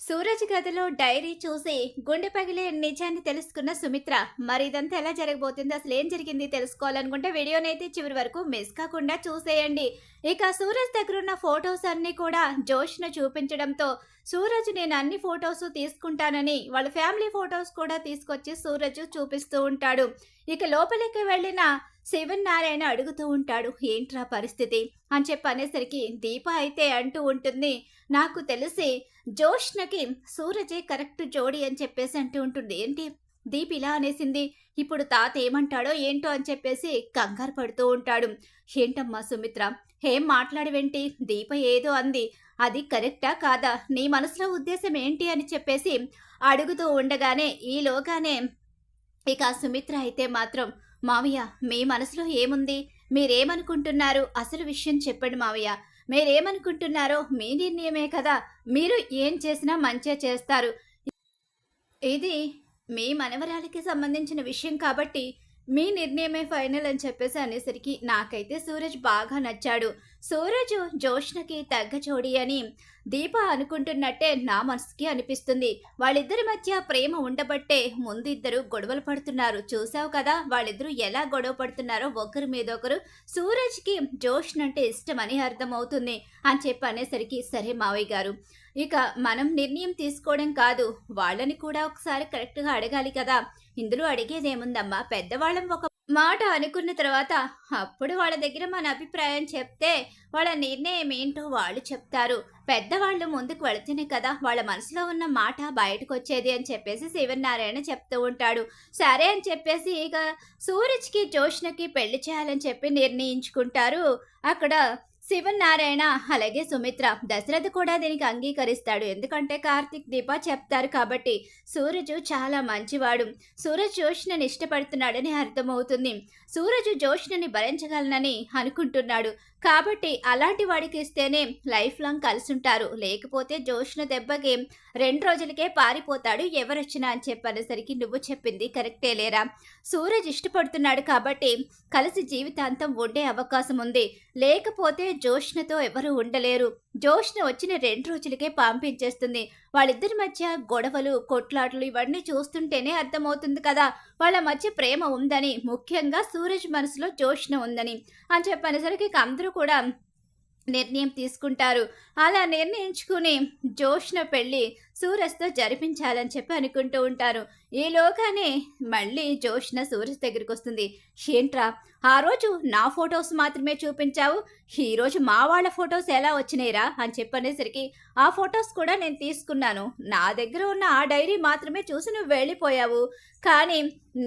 సూరజ్ గదిలో డైరీ చూసి గుండె పగిలే నిజాన్ని తెలుసుకున్న సుమిత్ర. మరి ఇదంతా ఎలా జరగబోతుంది, అసలు ఏం జరిగింది తెలుసుకోవాలనుకుంటే వీడియోనైతే చివరి వరకు మిస్ కాకుండా చూసేయండి. ఇక సూరజ్ దగ్గర ఉన్న ఫొటోస్ అన్ని కూడా జోష్ను చూపించడంతో సూరజ్ నేను అన్ని ఫొటోస్ తీసుకుంటానని వాళ్ళ ఫ్యామిలీ ఫొటోస్ కూడా తీసుకొచ్చి సూరజ్ చూపిస్తూ ఉంటాడు. ఇక లోపలికి వెళ్ళిన శివనారాయణ అడుగుతూ ఉంటాడు, ఏంట్రా పరిస్థితి అని చెప్పి అనేసరికి దీప అయితే అంటూ ఉంటుంది, నాకు తెలిసి జోష్నకి సూరజే కరెక్ట్ జోడి అని చెప్పేసి అంటూ ఉంటుంది. ఏంటి దీప్ ఇలా అనేసింది, ఇప్పుడు తాత ఏమంటాడో ఏంటో అని చెప్పేసి కంగారు పడుతూ ఉంటాడు. ఏంటమ్మా సుమిత్ర, ఏం మాట్లాడవేంటి, దీప ఏదో అంది, అది కరెక్టా కాదా, నీ మనసులో ఉద్దేశం ఏంటి అని చెప్పేసి అడుగుతూ ఉండగానే ఈలోగానే ఇక సుమిత్ర అయితే మాత్రం, మావయ్య మీ మనసులో ఏముంది, మీరేమనుకుంటున్నారు, అసలు విషయం చెప్పండి మావయ్య, మీరేమనుకుంటున్నారో మీ నిర్ణయమే కదా, మీరు ఏం చేసినా మంచిగా చేస్తారు, ఇది మీ మనవరాలికి సంబంధించిన విషయం కాబట్టి మీ నిర్ణయమే ఫైనల్ అని చెప్పేసి అనేసరికి నాకైతే సూరజ్ బాగా నచ్చాడు. సూరజ్ జోష్నకి తగ్గ జోడి అని దీప అనుకుంటున్నట్టే నా మనసుకి అనిపిస్తుంది. వాళ్ళిద్దరి మధ్య ప్రేమ ఉండబట్టే ముందు ఇద్దరు గొడవలు పడుతున్నారు. చూసావు కదా వాళ్ళిద్దరూ ఎలా గొడవ పడుతున్నారో ఒకరి మీద ఒకరు. సూరజ్కి జోష్న అంటే ఇష్టమని అర్థమవుతుంది అని చెప్పి అనేసరికి సరే మావయ్య గారు, ఇక మనం నిర్ణయం తీసుకోవడం కాదు, వాళ్ళని కూడా ఒకసారి కరెక్ట్గా అడగాలి కదా, ఇందులో అడిగేదేముందమ్మా, పెద్దవాళ్ళం ఒక మాట అనుకున్న తర్వాత అప్పుడు వాళ్ళ దగ్గర మన అభిప్రాయం చెప్తే వాళ్ళ నిర్ణయం ఏంటో వాళ్ళు చెప్తారు, పెద్దవాళ్ళు ముందుకు వెళితేనే కదా వాళ్ళ మనసులో ఉన్న మాట బయటకు వచ్చేది అని చెప్పేసి శివనారాయణ చెప్తూ ఉంటాడు. సరే అని చెప్పేసి ఇక సూరజ్కి జోష్నకి పెళ్లి చేయాలని చెప్పి నిర్ణయించుకుంటారు అక్కడ శివనారాయణ అలాగే సుమిత్ర. దశరథ్ కూడా దీనికి అంగీకరిస్తాడు, ఎందుకంటే కార్తిక్ దీప చెప్తారు కాబట్టి. సూరజ్ చాలా మంచివాడు, సూరజ్ జోష్నని ఇష్టపడుతున్నాడని అర్థమవుతుంది, సూరజ్ జోష్నని భరించగలనని అనుకుంటున్నాడు కాబట్టి అలాంటి వాడికి ఇస్తేనే లైఫ్ లాంగ్ కలిసి ఉంటారు, లేకపోతే జోష్న దెబ్బకి 2 రోజులకే పారిపోతాడు ఎవరొచ్చినా అని చెప్పనేసరికి నువ్వు చెప్పింది కరెక్టే లేరా, సూరజ్ ఇష్టపడుతున్నాడు కాబట్టి కలిసి జీవితాంతం ఉండే అవకాశం ఉంది, లేకపోతే జోష్నతో ఎవరు ఉండలేరు, జోష్న వచ్చిన 2 రోజులకే పంపించేస్తుంది, వాళ్ళిద్దరి మధ్య గొడవలు కొట్లాటలు ఇవన్నీ చూస్తుంటేనే అర్థమవుతుంది కదా వాళ్ళ మధ్య ప్రేమ ఉందని, ముఖ్యంగా సూరజ్ మనసులో జోష్న ఉందని అని చెప్పనేసరికి అందరూ కూడా నిర్ణయం తీసుకుంటారు. అలా నిర్ణయించుకుని జోష్న పెళ్లి సూరజ్తో జరిపించాలని చెప్పి అనుకుంటూ ఉంటారు. ఈలోగానే మళ్ళీ జోష్న సూరజ్ దగ్గరికి వస్తుంది. ఏంట్రా ఆ రోజు నా ఫొటోస్ మాత్రమే చూపించావు, ఈరోజు మా వాళ్ళ ఫొటోస్ ఎలా వచ్చినాయిరా అని చెప్పనేసరికి ఆ ఫొటోస్ కూడా నేను తీసుకున్నాను, నా దగ్గర ఉన్న ఆ డైరీ మాత్రమే చూసి నువ్వు వెళ్ళిపోయావు, కానీ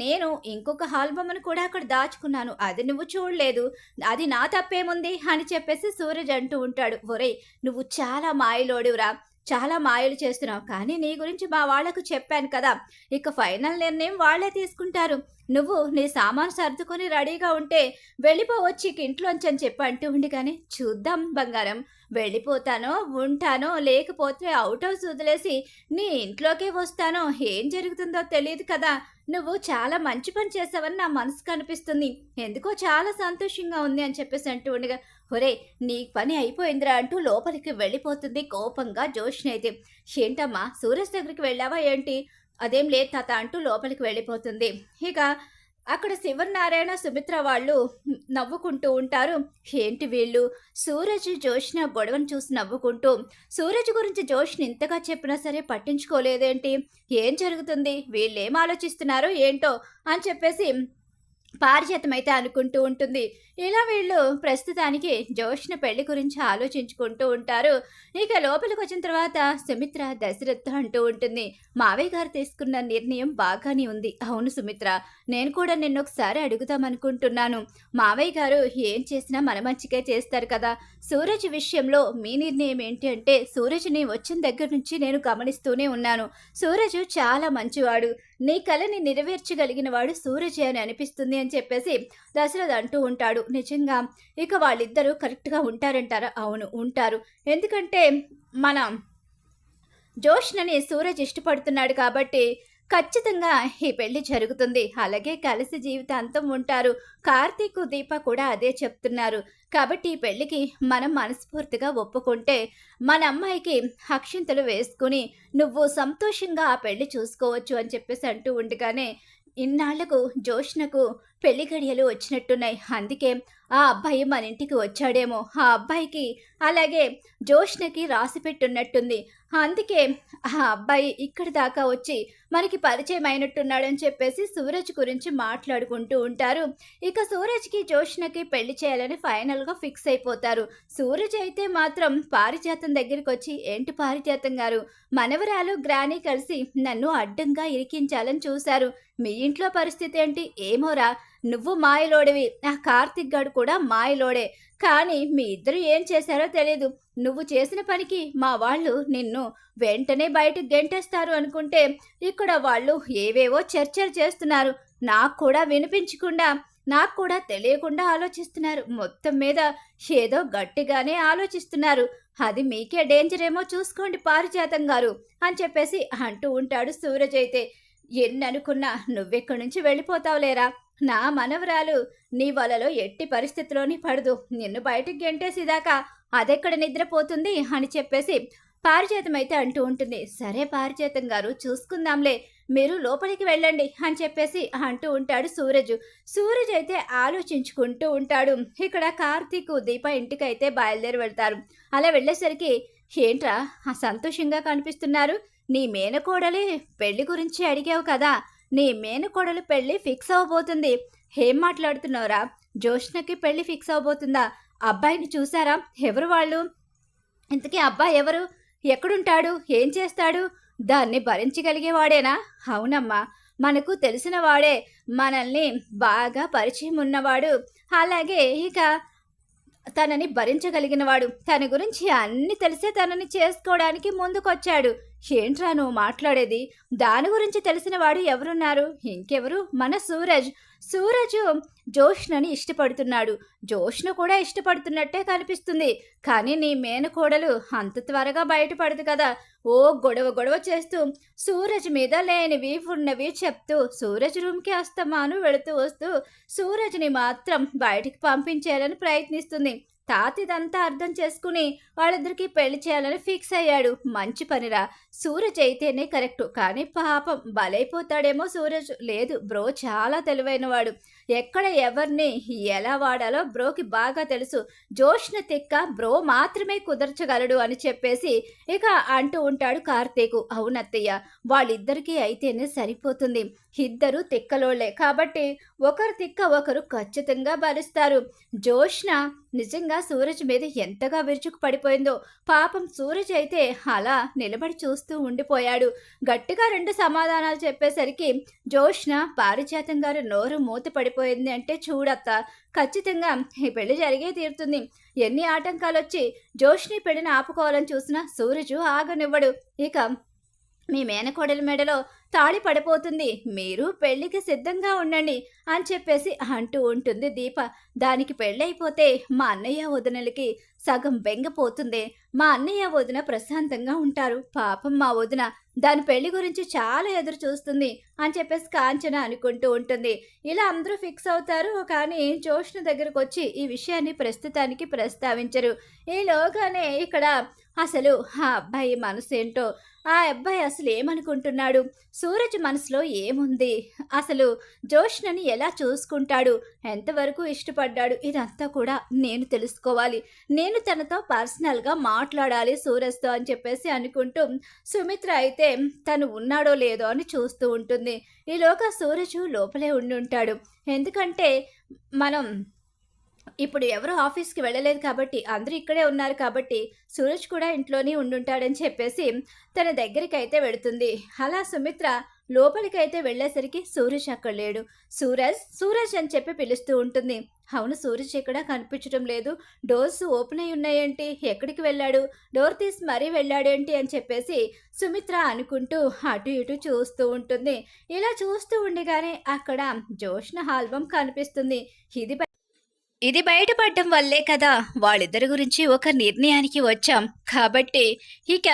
నేను ఇంకొక ఆల్బమ్ను కూడా అక్కడ దాచుకున్నాను, అది నువ్వు చూడలేదు, అది నా తప్పేముంది అని చెప్పేసి సూరజ్ అంటూ ఉంటాడు. ఒరేయ్ నువ్వు చాలా మాయలోడివురా, చాలా మాయలు చేస్తున్నావు, కానీ నీ గురించి మా వాళ్లకు చెప్పాను కదా, ఇక ఫైనల్ నిర్ణయం వాళ్లే తీసుకుంటారు, నువ్వు నీ సామాను సర్దుకొని రెడీగా ఉంటే వెళ్ళిపోవచ్చు ఇక ఇంట్లోంచి అని చెప్పి అంటూ ఉండి, కానీ చూద్దాం బంగారం, వెళ్ళిపోతానో ఉంటానో లేకపోతే అవుట్ హౌస్ వదిలేసి నీ ఇంట్లోకే వస్తానో ఏం జరుగుతుందో తెలియదు కదా, నువ్వు చాలా మంచి పని చేసావని నా మనసుకు అనిపిస్తుంది, ఎందుకో చాలా సంతోషంగా ఉంది అని చెప్పేసి అంటూ ఉండగా, ఒరే నీ పని అయిపోయిందిరా అంటూ లోపలికి వెళ్ళిపోతుంది కోపంగా జోష్న అయితే. ఏంటమ్మా సూరజ్ దగ్గరికి వెళ్ళావా ఏంటి, అదేం లేదు తాత అంటూ లోపలికి వెళ్ళిపోతుంది. ఇక అక్కడ శివనారాయణ సుమిత్ర వాళ్ళు నవ్వుకుంటూ ఉంటారు. ఏంటి వీళ్ళు, సూరజ్ జోష్న గొడవను చూసి నవ్వుకుంటూ, సూరజ్ గురించి జోష్న ఇంతగా చెప్పినా సరే పట్టించుకోలేదేంటి, ఏం జరుగుతుంది, వీళ్ళు ఏం ఆలోచిస్తున్నారో ఏంటో అని చెప్పేసి పారిజాతమైతే అనుకుంటూ ఉంటుంది. ఇలా వీళ్ళు ప్రస్తుతానికి జోష్న పెళ్లి గురించి ఆలోచించుకుంటూ ఉంటారు. ఇక లోపలికి వచ్చిన తర్వాత సుమిత్ర దశరథ్ అంటూ ఉంటుంది, మావయ్య గారు తీసుకున్న నిర్ణయం బాగానే ఉంది, అవును సుమిత్ర, నేను కూడా నిన్ను ఒకసారి అడుగుదామనుకుంటున్నాను, మావయ్య గారు ఏం చేసినా మన మంచిగా చేస్తారు కదా, సూరజ్ విషయంలో మీ నిర్ణయం ఏంటి అంటే, సూరజ్ని వచ్చిన దగ్గర నుంచి నేను గమనిస్తూనే ఉన్నాను, సూరజ్ చాలా మంచివాడు, నీ కలని నెరవేర్చగలిగిన వాడు సూరజ్ అని అనిపిస్తుంది అని చెప్పేసి దశరథ్ అంటూ ఉంటాడు. నిజంగా ఇక వాళ్ళిద్దరూ కరెక్ట్గా ఉంటారంటారా, అవును ఉంటారు, ఎందుకంటే మన జోష్నని సూరజ్ ఇష్టపడుతున్నాడు కాబట్టి ఖచ్చితంగా ఈ పెళ్లి జరుగుతుంది. అలాగే కలిసి జీవితాంతం ఉంటారు. కార్తీక్, దీప కూడా అదే చెప్తున్నారు. కాబట్టి ఈ పెళ్లికి మనం మనస్ఫూర్తిగా ఒప్పుకుంటే మన అమ్మాయికి అక్షింతలు వేసుకుని నువ్వు సంతోషంగా ఆ పెళ్లి చూసుకోవచ్చు అని చెప్పేసి అంటూ ఉండగానే ఇన్నాళ్లకు జోష్నకు పెళ్లి గడియలు వచ్చినట్టున్నాయి. అందుకే ఆ అబ్బాయి మన ఇంటికి వచ్చాడేమో, ఆ అబ్బాయికి అలాగే జోష్నకి రాసి పెట్టున్నట్టుంది. అందుకే ఆ అబ్బాయి ఇక్కడి దాకా వచ్చి మనకి పరిచయం అయినట్టున్నాడని చెప్పేసి సూరజ్ గురించి మాట్లాడుకుంటూ ఉంటారు. ఇక సూరజ్కి జోష్నకి పెళ్లి చేయాలని ఫైనల్గా ఫిక్స్ అయిపోతారు. సూరజ్ అయితే మాత్రం పారిజాతం దగ్గరికి వచ్చి, ఏంటి పారిజాతం గారు, మనవరాలు గ్రాని కలిసి నన్ను అడ్డంగా ఇరికించాలని చూశారు. మీ ఇంట్లో పరిస్థితి ఏంటి? ఏమోరా, నువ్వు మాయలోడివి, ఆ కార్తిక్ గాడు కూడా మాయలోడే. కానీ మీ ఇద్దరు ఏం చేశారో తెలీదు. నువ్వు చేసిన పనికి మా వాళ్ళు నిన్ను వెంటనే బయటకు గెంటేస్తారు అనుకుంటే ఇక్కడ వాళ్ళు ఏవేవో చర్చలు చేస్తున్నారు. నాకు కూడా వినిపించకుండా, నాకు కూడా తెలియకుండా ఆలోచిస్తున్నారు. మొత్తం మీద ఏదో గట్టిగానే ఆలోచిస్తున్నారు. అది మీకే డేంజర్ ఏమో చూసుకోండి పారిజాతం గారు అని చెప్పేసి అంటూ ఉంటాడు సూరజ్. అయితే ఎన్ననుకున్నా నువ్వెక్కడి నుంచి వెళ్ళిపోతావులేరా, నా మనవరాలు నీ వలలో ఎట్టి పరిస్థితిలోని పడదు. నిన్ను బయటికి గెంటేసేదాకా అదెక్కడ నిద్రపోతుంది అని చెప్పేసి పారిజాతం అయితే అంటూ ఉంటుంది. సరే పారిజాతం గారు, చూసుకుందాంలే, మీరు లోపలికి వెళ్ళండి అని చెప్పేసి అంటూ ఉంటాడు సూరజ్. సూరజ్ అయితే ఆలోచించుకుంటూ ఉంటాడు. ఇక్కడ కార్తీక్, దీప ఇంటికైతే బయలుదేరి వెళ్తారు. అలా వెళ్ళేసరికి, ఏంట్రా సంతోషంగా కనిపిస్తున్నారు, నీ మేనకోడలి పెళ్లి గురించి అడిగావు కదా, నీ మేనకోడలు పెళ్లి ఫిక్స్ అవబోతుంది. ఏం మాట్లాడుతున్నావురా, జోష్నకి పెళ్లి ఫిక్స్ అవబోతుందా? అబ్బాయిని చూసారా? ఎవరు వాళ్ళు? ఇంతకీ అబ్బాయి ఎవరు? ఎక్కడుంటాడు? ఏం చేస్తాడు? దాన్ని భరించగలిగేవాడేనా? అవునమ్మా, మనకు తెలిసిన వాడే, మనల్ని బాగా పరిచయం ఉన్నవాడు, అలాగే ఇక తనని భరించగలిగినవాడు, తన గురించి అన్ని తెలిసే తనని చేసుకోవడానికి ముందుకొచ్చాడు. ఏంట్రా నువ్వు మాట్లాడేది? దాని గురించి తెలిసిన వాడు ఎవరున్నారు? ఇంకెవరు, మన సూరజ్. సూరజ్ జోష్నని ఇష్టపడుతున్నాడు. జోష్ను కూడా ఇష్టపడుతున్నట్టే కనిపిస్తుంది. కానీ నీ మేనకోడలు అంత త్వరగా బయటపడదు కదా. ఓ గొడవ గొడవ చేస్తూ సూరజ్ మీద లేనివి ఉన్నవి చెప్తూ సూరజ్ రూమ్కి అస్తమాను వెళుతూ వస్తూ సూరజ్ని మాత్రం బయటికి పంపించేయాలని ప్రయత్నిస్తుంది. తాత ఇదంతా అర్థం చేసుకుని వాళ్ళిద్దరికి పెళ్లి చేయాలని ఫిక్స్ అయ్యాడు. మంచి పనిరా, సూరజ్ అయితేనే కరెక్టు. కానీ పాపం బలైపోతాడేమో సూరజ్. లేదు, బ్రో చాలా తెలివైనవాడు. ఎక్కడ ఎవరిని ఎలా వాడాలో బ్రోకి బాగా తెలుసు. జోష్న తిక్క బ్రో మాత్రమే కుదర్చగలడు అని చెప్పేసి ఇక అంటూ ఉంటాడు కార్తీకు. అవునత్తయ్య, వాళ్ళిద్దరికీ అయితేనే సరిపోతుంది. ఇద్దరు తిక్కలోళ్లే కాబట్టి ఒకరు తిక్క ఒకరు ఖచ్చితంగా భరిస్తారు. జోష్న నిజంగా సూరజ్ మీద ఎంతగా విరుచుకు పడిపోయిందో. పాపం సూరజ్ అయితే అలా నిలబడి చూస్తూ ఉండిపోయాడు. గట్టిగా రెండు సమాధానాలు చెప్పేసరికి జోష్న పారిజాతం గారు నోరు మూత పడిపోయింది. అంటే చూడత్త, ఖచ్చితంగా ఈ పెళ్లి జరిగే తీరుతుంది. ఎన్ని ఆటంకాలు వచ్చి జోష్ని పెళ్లిని ఆపుకోవాలని చూసినా సూరజ్ ఆగనివ్వడు. ఇక మీ మేనకోడలి మెడలో తాళి పడిపోతుంది, మీరు పెళ్లికి సిద్ధంగా ఉండండి అని చెప్పేసి అంటూ ఉంటుంది దీప. దానికి పెళ్ళైపోతే మా అన్నయ్య వదినలకి సగం బెంగపోతుంది. మా అన్నయ్య వదిన ప్రశాంతంగా ఉంటారు. పాపం మా వదిన దాని పెళ్లి గురించి చాలా ఎదురు చూస్తుంది అని చెప్పేసి కాంచన అనుకుంటూ ఉంటుంది. ఇలా అందరూ ఫిక్స్ అవుతారు. కానీ జోష్న దగ్గరకు వచ్చి ఈ విషయాన్ని ప్రస్తుతానికి ప్రస్తావించరు. ఈలోగానే ఇక్కడ అసలు ఆ అబ్బాయి మనసు ఏంటో, ఆ అబ్బాయి అసలు ఏమనుకుంటున్నాడు, సూరజ్ మనసులో ఏముంది, అసలు జోష్నని ఎలా చూసుకుంటాడు, ఎంతవరకు ఇష్టపడ్డాడు, ఇదంతా కూడా నేను తెలుసుకోవాలి. నేను తనతో పర్సనల్గా మాట్లాడాలి సూరజ్తో అని చెప్పేసి అనుకుంటూ సుమిత్ర అయితే తను ఉన్నాడో లేదో అని చూస్తూ ఉంటుంది. ఈలోగా సూరజ్ లోపలే ఉండి ఉంటాడు. ఎందుకంటే మనం ఇప్పుడు ఎవరు ఆఫీస్కి వెళ్ళలేదు కాబట్టి అందరూ ఇక్కడే ఉన్నారు కాబట్టి సూరజ్ కూడా ఇంట్లోనే ఉండుంటాడని చెప్పేసి తన దగ్గరికి అయితే వెళుతుంది. అలా సుమిత్ర లోపలికైతే వెళ్ళేసరికి సూరజ్ అక్కడ లేడు. సూరజ్, సూరజ్ అని చెప్పి పిలుస్తూ ఉంటుంది. అవును, సూరజ్ ఎక్కడా కనిపించడం లేదు. డోర్స్ ఓపెన్ అయి ఉన్నాయేంటి, ఎక్కడికి వెళ్ళాడు, డోర్ తీసి మరీ వెళ్ళాడేంటి అని చెప్పేసి సుమిత్ర అనుకుంటూ అటు ఇటు చూస్తూ ఉంటుంది. ఇలా చూస్తూ ఉండగానే అక్కడ జోష్న ఆల్బమ్ కనిపిస్తుంది. ఇది బయటపడడం వల్లే కదా వాళ్ళిద్దరి గురించి ఒక నిర్ణయానికి వచ్చాం. కాబట్టి ఇక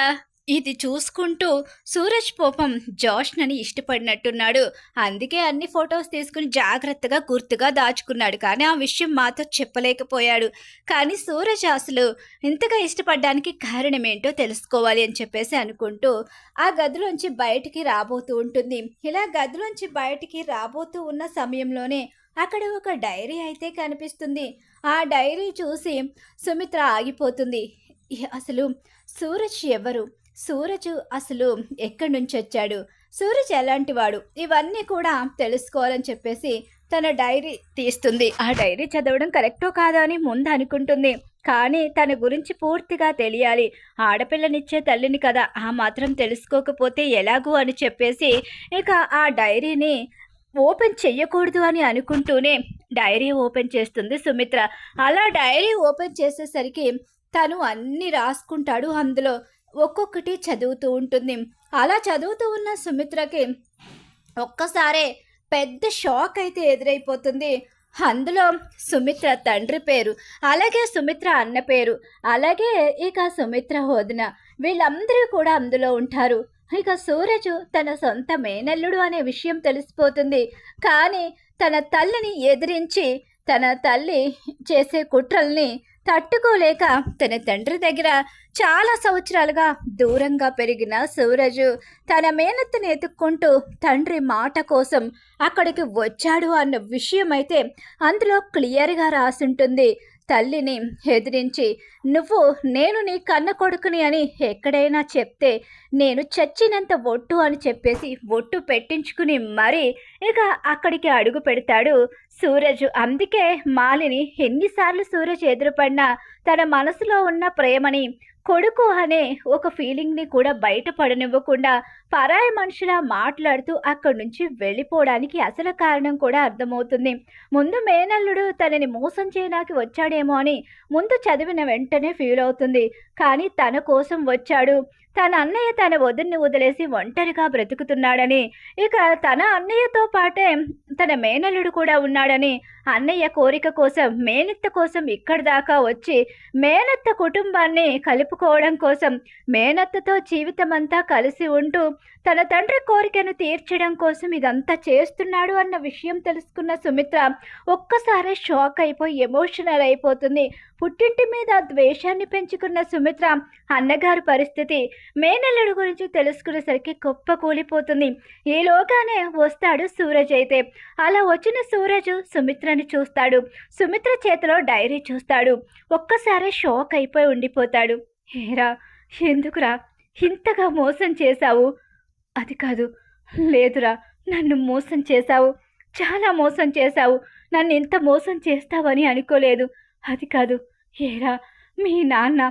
ఇది చూసుకుంటూ సూరజ్ పాపం జోష్నని ఇష్టపడినట్టున్నాడు. అందుకే అన్ని ఫోటోస్ తీసుకుని జాగ్రత్తగా గుర్తుగా దాచుకున్నాడు. కానీ ఆ విషయం మాతో చెప్పలేకపోయాడు. కానీ సూరజ్ అసలు ఇంతగా ఇష్టపడడానికి కారణమేంటో తెలుసుకోవాలి అని చెప్పేసి అనుకుంటూ ఆ గదిలోంచి బయటికి రాబోతూ ఉంటుంది. ఇలా గదిలోంచి బయటికి రాబోతూ ఉన్న సమయంలోనే అక్కడ ఒక డైరీ అయితే కనిపిస్తుంది. ఆ డైరీ చూసి సుమిత్ర ఆగిపోతుంది. అసలు సూరజ్ ఎవరు? సూరజ్ అసలు ఎక్కడి నుంచి వచ్చాడు? సూరజ్ ఎలాంటివాడు? ఇవన్నీ కూడా తెలుసుకోవాలని చెప్పేసి తన డైరీ తీస్తుంది. ఆ డైరీ చదవడం కరెక్టో కాదా అని ముందు అనుకుంటుంది. కానీ తన గురించి పూర్తిగా తెలియాలి. ఆడపిల్లనిచ్చే తల్లిని కదా, ఆ మాత్రం తెలుసుకోకపోతే ఎలాగూ అని చెప్పేసి ఇక ఆ డైరీని ఓపెన్ చెయ్యకూడదు అని అనుకుంటూనే డైరీ ఓపెన్ చేస్తుంది సుమిత్ర. అలా డైరీ ఓపెన్ చేసేసరికి తను అన్నీ రాసుకుంటాడు. అందులో ఒక్కొక్కటి చదువుతూ ఉంటుంది. అలా చదువుతూ ఉన్న సుమిత్రకి ఒక్కసారే పెద్ద షాక్ అయితే ఎదురైపోతుంది. అందులో సుమిత్ర తండ్రి పేరు, అలాగే సుమిత్ర అన్న పేరు, అలాగే ఇక సుమిత్ర వదిన, వీళ్ళందరూ కూడా అందులో ఉంటారు. ఇక సూరజ్ తన సొంత మేనల్లుడు అనే విషయం తెలిసిపోతుంది. కానీ తన తల్లిని ఎదిరించి తన తల్లి చేసే కుట్రల్ని తట్టుకోలేక తన తండ్రి దగ్గర చాలా సంవత్సరాలుగా దూరంగా పెరిగిన సూరజ్ తన మేనత్తని ఎత్తుక్కుంటూ తండ్రి మాట కోసం అక్కడికి వచ్చాడు అన్న విషయం అయితే అందులో క్లియర్గా రాసుంటుంది. తల్లిని ఎదిరించి నేను నీ కన్న కొడుకుని అని ఎక్కడైనా చెప్తే నేను చచ్చినంత ఒట్టు అని చెప్పేసి ఒట్టు పెట్టించుకుని మరీ ఇక అక్కడికి అడుగు పెడతాడు సూరజ్. అందుకే మాలిని ఎన్నిసార్లు సూరజ్ ఎదురుపడినా తన మనసులో ఉన్న ప్రేమని, కొడుకు అనే ఒక ఫీలింగ్ని కూడా బయటపడనివ్వకుండా పరాయి మనుషులా మాట్లాడుతూ అక్కడి నుంచి వెళ్ళిపోవడానికి అసలు కారణం కూడా అర్థమవుతుంది. ముందు మేనల్లుడు తనని మోసం చేయడానికి వచ్చాడేమో అని ముందు చదివిన వెంటనే ఫీల్ అవుతుంది. కానీ తన కోసం వచ్చాడు, తన అన్నయ్య తన వదిన్ని వదిలేసి ఒంటరిగా బ్రతుకుతున్నాడని, ఇక తన అన్నయ్యతో పాటే తన మేనల్లుడు కూడా ఉన్నాడని, అన్నయ్య కోరిక కోసం మేనత్త కోసం ఇక్కడి దాకా వచ్చి మేనత్త కుటుంబాన్ని కలుపుకోవడం కోసం మేనత్తతో జీవితమంతా కలిసి ఉంటూ తన తండ్రి కోరికను తీర్చడం కోసం ఇదంతా చేస్తున్నాడు అన్న విషయం తెలుసుకున్న సుమిత్ర ఒక్కసారి షాక్ అయిపోయి ఎమోషనల్ అయిపోతుంది. పుట్టింటి మీద ద్వేషాన్ని పెంచుకున్న సుమిత్ర అన్నగారి పరిస్థితి, మేనల్లుడు గురించి తెలుసుకునేసరికి గొప్ప కూలిపోతుంది. ఈలోగానే వస్తాడు సూరజ్. అయితే అలా వచ్చిన సూరజ్ సుమిత్రని చూస్తాడు. సుమిత్ర చేతిలో డైరీ చూస్తాడు. ఒక్కసారి షాక్ అయిపోయి ఉండిపోతాడు. ఏరా, ఎందుకురా ఇంతగా మోసం చేశావు? అది కాదు, లేదురా, నన్ను మోసం చేశావు, చాలా మోసం చేశావు, నన్ను ఇంత మోసం చేస్తావని అనుకోలేదు. అది కాదు, ఏరా, మీ నాన్న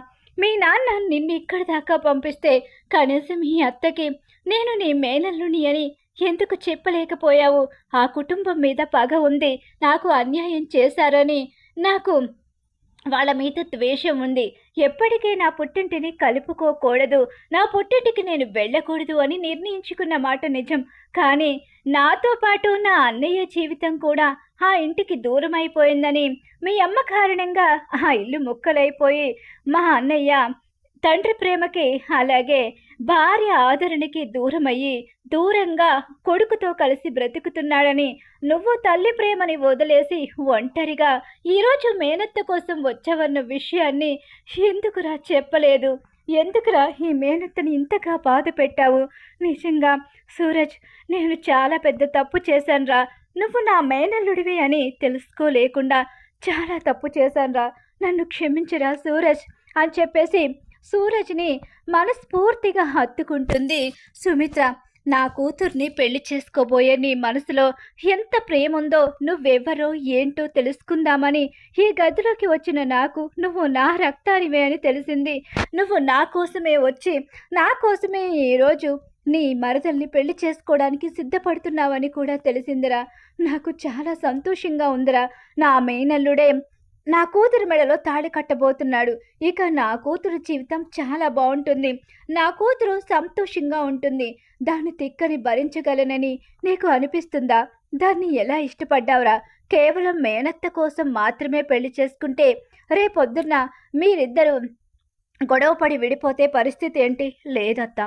నిన్ను ఇక్కడి దాకా పంపిస్తే కనీసం మీ అత్తకి నేను నీ మేనల్లుని అని ఎందుకు చెప్పలేకపోయావు? ఆ కుటుంబం మీద పగ ఉంది, నాకు అన్యాయం చేశారని నాకు వాళ్ళ మీద ద్వేషం ఉంది. ఎప్పటికీ నా పుట్టింటిని కలుపుకోకూడదు, నా పుట్టింటికి నేను వెళ్ళకూడదు అని నిర్ణయించుకున్న మాట నిజం. కానీ నాతో పాటు నా అన్నయ్య జీవితం కూడా ఆ ఇంటికి దూరం అయిపోయిందని, మీ అమ్మ కారణంగా ఆ ఇల్లు ముక్కలైపోయి మా అన్నయ్య తండ్రి ప్రేమకి అలాగే భార్య ఆదరణకి దూరమయ్యి దూరంగా కొడుకుతో కలిసి బ్రతుకుతున్నాడని, నువ్వు తల్లి ప్రేమని వదిలేసి ఒంటరిగా ఈరోజు మేనత్త కోసం వచ్చావన్న విషయాన్ని ఎందుకురా చెప్పలేదు? ఎందుకురా ఈ మేనత్తని ఇంతగా బాధ పెట్టావు? నిజంగా సూరజ్, నేను చాలా పెద్ద తప్పు చేశానురా. నువ్వు నా మేనల్లుడివి అని తెలుసుకోలేకుండా చాలా తప్పు చేశానురా, నన్ను క్షమించరా సూరజ్ అని చెప్పేసి సూరజ్ని మనస్ఫూర్తిగా హత్తుకుంటుంది సుమిత్ర. నా కూతుర్ని పెళ్లి చేసుకోబోయే నీ మనసులో ఎంత ప్రేమ ఉందో నువ్వెవరో ఏంటో తెలుసుకుందామని ఈ గదిలోకి వచ్చిన నాకు నువ్వు నా రక్తానివే అని తెలిసింది. నువ్వు నా కోసమే వచ్చి నా కోసమే ఈరోజు నీ మరదల్ని పెళ్లి చేసుకోవడానికి సిద్ధపడుతున్నావని కూడా తెలిసిందిరా. నాకు చాలా సంతోషంగా ఉందిరా. నా మేనల్లుడే నా కూతురు మెడలో తాళి కట్టబోతున్నాడు. ఇక నా కూతురు జీవితం చాలా బాగుంటుంది, నా కూతురు సంతోషంగా ఉంటుంది. దాన్ని తిక్కని భరించగలనని నీకు అనిపిస్తుందా? దాన్ని ఎలా ఇష్టపడ్డావురా? కేవలం మేనత్త కోసం మాత్రమే పెళ్లి చేసుకుంటే రేపొద్దున్న మీరిద్దరూ గొడవపడి విడిపోతే పరిస్థితి ఏంటి? లేదత్తా.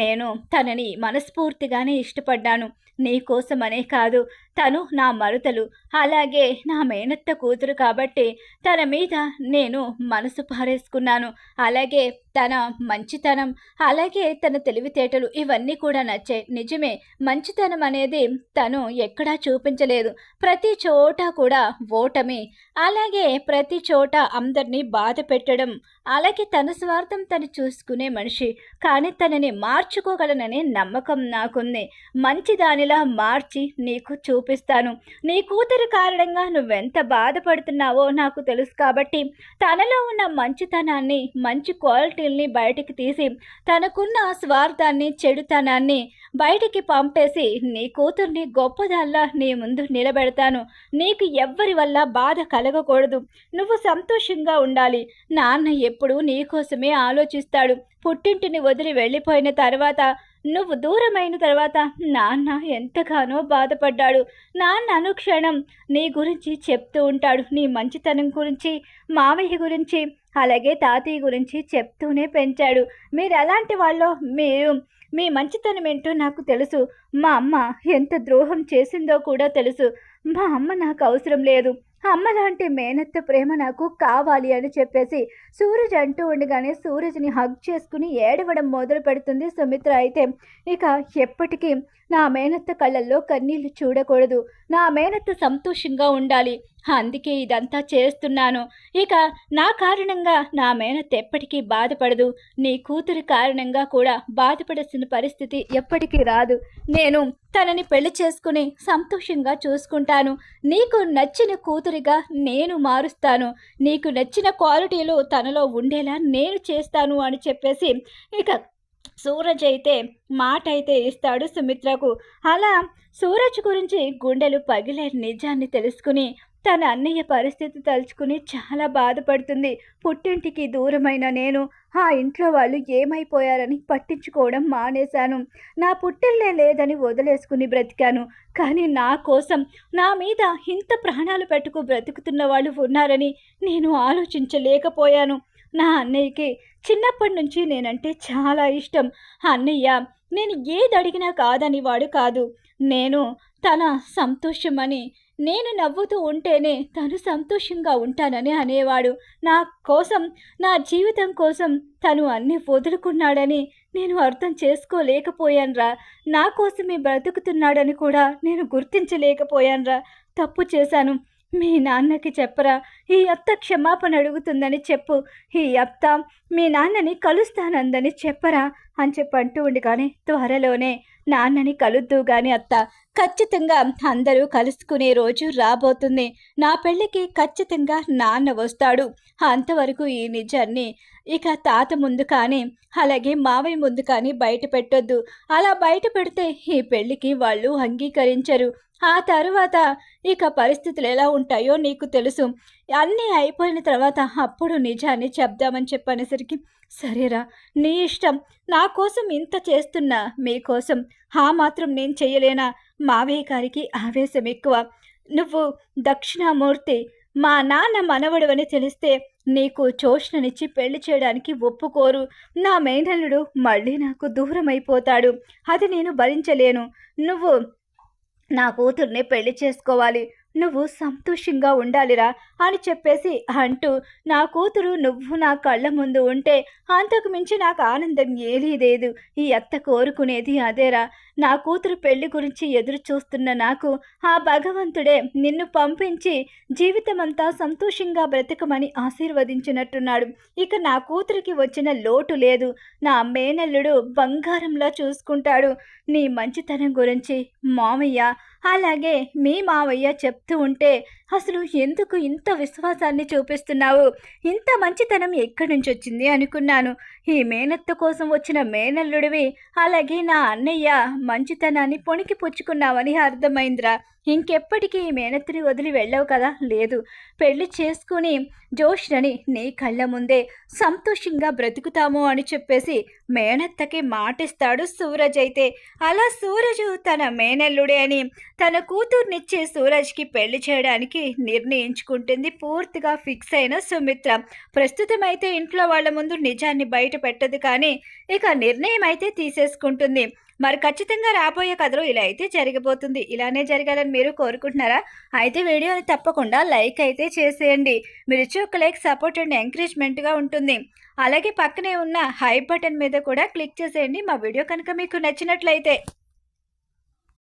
నేను తనని మనస్ఫూర్తిగానే ఇష్టపడ్డాను. నీకోసమనే కాదు. తను నా మరదలు. అలాగే నా మేనత్త కూతురు కాబట్టి తన మీద నేను మనసు పారేసుకున్నాను. అలాగే తన మంచితనం, అలాగే తన తెలివితేటలు ఇవన్నీ కూడా నచ్చాయి. నిజమే, మంచితనం అనేది తను ఎక్కడా చూపించలేదు. ప్రతి చోట కూడా ఓటమి, అలాగే ప్రతి చోట అందరినీ బాధ పెట్టడం, అలాగే తన స్వార్థం తను చూసుకునే మనిషి. కానీ తనని మార్చుకోగలననే నమ్మకం నాకుంది. మంచిదానిలా మార్చి నీకు చూపిస్తాను. నీ కూతురి కారణంగా నువ్వెంత బాధపడుతున్నావో నాకు తెలుసు కాబట్టి తనలో ఉన్న మంచితనాన్ని, మంచి క్వాలిటీల్ని బయటికి తీసి తనకున్న స్వార్థాన్ని, చెడుతనాన్ని బయటికి పంపేసి నీ కూతుర్ని గొప్పదాల్లా నీ ముందు నిలబెడతాను. నీకు ఎవ్వరి వల్ల బాధ కలగకూడదు. నువ్వు సంతోషంగా ఉండాలి. నాన్న ఎప్పుడూ నీకోసమే ఆలోచిస్తాడు. పుట్టింటిని వదిలి వెళ్ళిపోయిన తర్వాత, నువ్వు దూరమైన తర్వాత నాన్న ఎంతగానో బాధపడ్డాడు. నాన్న అనుక్షణం నీ గురించి చెప్తూ ఉంటాడు. నీ మంచితనం గురించి, మావయ్య గురించి, అలాగే తాతయ్య గురించి చెప్తూనే పెంచాడు. మీరు ఎలాంటి వాళ్ళో, మీ మంచితనం ఏంటో నాకు తెలుసు. మా అమ్మ ఎంత ద్రోహం చేసిందో కూడా తెలుసు. మా అమ్మ నాకు అవసరం లేదు. అమ్మ లాంటి మేనత్త ప్రేమ నాకు కావాలి అని చెప్పేసి సూరజ్ అంటూ ఉండగానే సూరజ్ని హగ్ చేసుకుని ఏడవడం మొదలు పెడుతుంది సుమిత్ర. అయితే ఇక ఎప్పటికీ నా మేనత్త కళ్ళల్లో కన్నీళ్లు చూడకూడదు. నా మేనత్త సంతోషంగా ఉండాలి. అందుకే ఇదంతా చేస్తున్నాను. ఇక నా కారణంగా నా మేనత్త ఎప్పటికీ బాధపడదు. నీ కూతురి కారణంగా కూడా బాధపడాల్సిన పరిస్థితి ఎప్పటికీ రాదు. నేను తనని పెళ్లి చేసుకుని సంతోషంగా చూసుకుంటాను. నీకు నచ్చిన కూతురిగా నేను మారుస్తాను. నీకు నచ్చిన క్వాలిటీలు తనలో ఉండేలా నేను చేస్తాను అని చెప్పేసి ఇక సూరజ్ అయితే మాట అయితే ఇస్తాడు సుమిత్రకు. అలా సూరజ్ గురించి గుండెలు పగిలే నిజాన్ని తెలుసుకుని తన అన్నయ్య పరిస్థితి తలుచుకుని చాలా బాధపడుతుంది. పుట్టింటికి దూరమైన నేను ఆ ఇంట్లో వాళ్ళు ఏమైపోయారని పట్టించుకోవడం మానేశాను. నా పుట్టిల్లే లేదని వదిలేసుకుని బ్రతికాను. కానీ నా కోసం, నా మీద ఇంత ప్రాణాలు పెట్టుకు బ్రతుకుతున్న వాళ్ళు ఉన్నారని నేను ఆలోచించలేకపోయాను. నా అన్నయ్యకి చిన్నప్పటి నుంచి నేనంటే చాలా ఇష్టం. అన్నయ్య నేను ఏది అడిగినా కాదని వాడు కాదు. నేను తన సంతోషమని, నేను నవ్వుతూ ఉంటేనే తను సంతోషంగా ఉంటానని అనేవాడు. నా కోసం, నా జీవితం కోసం తను అన్నీ వదులుకున్నాడని నేను అర్థం చేసుకోలేకపోయానురా. నా కోసమే బ్రతుకుతున్నాడని కూడా నేను గుర్తించలేకపోయానురా. తప్పు చేశాను. మీ నాన్నకి చెప్పరా. ఈ అత్త క్షమాపణ అడుగుతుందని చెప్పు. ఈ అత్త మీ నాన్నని కలుస్తానందని చెప్పరా అని చెప్పి అంటూ ఉండగానే త్వరలోనే నాన్నని కలుద్దు గాని అత్త, ఖచ్చితంగా అందరూ కలుసుకునే రోజు రాబోతుంది. నా పెళ్ళికి ఖచ్చితంగా నాన్న వస్తాడు. అంతవరకు ఈ నిజాన్ని ఇక తాత ముందు కానీ, అలాగే మావయ్య ముందు కానీ బయట పెట్టొద్దు. అలా బయట పెడితే ఈ పెళ్ళికి వాళ్ళు అంగీకరించరు. ఆ తరువాత ఇక పరిస్థితులు ఎలా ఉంటాయో నీకు తెలుసు. అన్నీ అయిపోయిన తర్వాత అప్పుడు నిజాన్ని చెప్దామని చెప్పనేసరికి, సరేరా నీ ఇష్టం. నా కోసం ఇంత చేస్తున్నా మీకోసం ఆ మాత్రం నేను చెయ్యలేనా? మావయ్య గారికి ఆవేశం ఎక్కువ. నువ్వు దక్షిణామూర్తి మా నాన్న మనవడు అని తెలిస్తే నీకు చోష్ణనిచ్చి పెళ్లి చేయడానికి ఒప్పుకోరు. నా మేనల్లుడు మళ్ళీ నాకు దూరం అయిపోతాడు. అది నేను భరించలేను. నువ్వు నా కూతుర్ని పెళ్లి చేసుకోవాలి. నువ్వు సంతోషంగా ఉండాలిరా అని చెప్పేసి అంటూ, నా కూతురు నువ్వు నా కళ్ళ ముందు ఉంటే అంతకు మించి నాకు ఆనందం ఏదీ లేదు. ఈ అత్త కోరుకునేది అదేరా. నా కూతురు పెళ్లి గురించి ఎదురు చూస్తున్న నాకు ఆ భగవంతుడే నిన్ను పంపించి జీవితమంతా సంతోషంగా బ్రతకమని ఆశీర్వదించినట్టున్నాడు. ఇక నా కూతురికి వచ్చిన లోటు లేదు. నా మేనల్లుడు బంగారంలా చూసుకుంటాడు. నీ మంచితనం గురించి మామయ్య, అలాగే మీ మావయ్య చెప్తూ ఉంటే అసలు ఎందుకు ఇంత విశ్వాసాన్ని చూపిస్తున్నావు? ఇంత మంచితనం ఎక్కడి నుంచి వచ్చింది అనుకున్నాను. ఈ మేనత్త కోసం వచ్చిన మేనల్లుడివి, అలాగే నా అన్నయ్య మంచితనాన్ని పొణికి పుచ్చుకున్నావని అర్థమైందిరా. ఇంకెప్పటికీ ఈ మేనత్తని వదిలి వెళ్ళవు కదా. లేదు, పెళ్లి చేసుకుని జోష్నని నీ కళ్ళ ముందే సంతోషంగా బ్రతుకుతాము అని చెప్పేసి మేనత్తకి మాటిస్తాడు సూరజ్. అయితే అలా సూరజ్ తన మేనల్లుడే అని తన కూతుర్నిచ్చే సూరజ్కి పెళ్లి చేయడానికి నిర్ణయించుకుంటుంది పూర్తిగా ఫిక్స్ అయిన సుమిత్ర. ప్రస్తుతం అయితే ఇంట్లో వాళ్ళ ముందు నిజాన్ని బయట పెట్టదు, కానీ ఇక నిర్ణయం అయితే తీసేసుకుంటుంది. మరి ఖచ్చితంగా రాబోయే కథలో ఇలా అయితే జరగబోతుంది. ఇలానే జరగాలని మీరు కోరుకుంటున్నారా? అయితే వీడియోని తప్పకుండా లైక్ అయితే చేసేయండి. మీరు ఇచ్చే ఒక లైక్ సపోర్ట్ అండ్ ఎంకరేజ్మెంట్గా ఉంటుంది. అలాగే పక్కనే ఉన్న హై బటన్ మీద కూడా క్లిక్ చేసేయండి మా వీడియో కనుక మీకు నచ్చినట్లయితే.